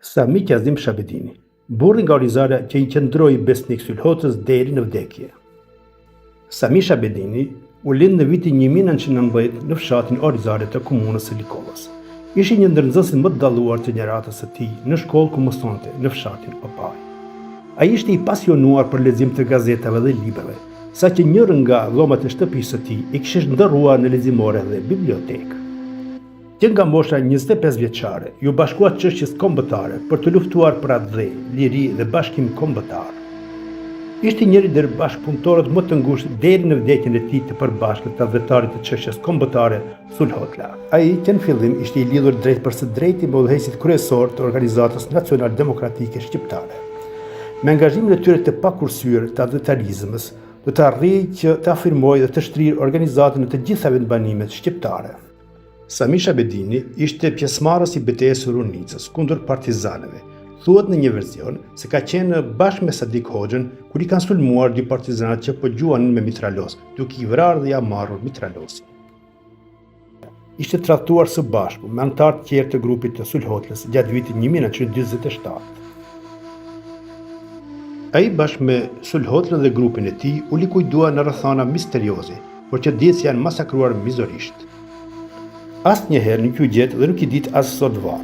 Sami Kazim Shabedini, burri nga Orizara që i qëndroi besnik sulhotës deri në vdekje. Sami Shabedini u lind në vitin 1919 në fshatin Orizare të komunës së Likovës. Ishi një ndër nxënësit më të dalluar të gjeneratës së tij në shkollë ku mësonte në fshatin Opaj. Ai ishte i pasionuar për lexim të gazetave dhe librave, saqë njëri nga dhomat e shtëpisë së tij i kishte ndërruar në leximore dhe bibliotekë. Që nga mosha 25 vjeçare, ju bashkua çështjes kombëtare për të luftuar për atë dhe, liri dhe bashkim kombëtar. Ishte njëri ndër bashkëpunëtorët më të ngushtë deri në vdekjen e tij të përbashkët të adhërtarit të çështjes kombëtare Sulhotla. Ai që në fillim ishte i lidhur drejt për së drejti me udhëheqësit kryesor të Organizatës Nacional Demokratike Shqiptare. Me angazhimin e tyre të pakursyer të adhërtarizmës, do të arrijë që të afirmojë dhe të shtrirë organizatën në të gjitha vendbanimet shqiptare. Sami Shabedini ishte pjesëmarrës i betejës së Runicës kundër partizanëve. Thuhet në një version se ka qenë bashkë me Sadik Hoxhën kur i kanë sulmuar dy partizanat që po gjuanin me mitralos, duke i vrarë dhe ja marrur mitralosin. Ishte tradhtuar së bashku me anëtarë të tjerë të grupit të Sulhotlës gjatë vitit 1947. Ai bashkë me Sulhotlën dhe grupin e tij u likujdua në rrethana misterioze, por që dihet se janë masakruar mizorisht. Asnjëherë nuk u gjet dhe nuk i dit as sot varr.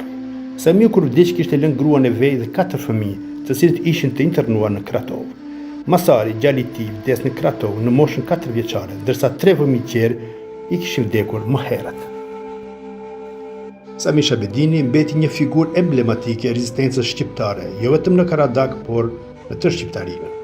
Sami kur vdiq kishte lënë gruan e vet dhe 4 fëmijë, të cilët ishin të internuar në Kratov. Masari, djali i tij, vdes në Kratov në moshën 4 vjeçare, ndërsa 3 fëmijë tjerë i kishin vdekur më herët. Sami Shabedini mbeti një figurë emblematike e rezistencës shqiptare, jo vetëm në Karadak, por në tërë shqiptarinë.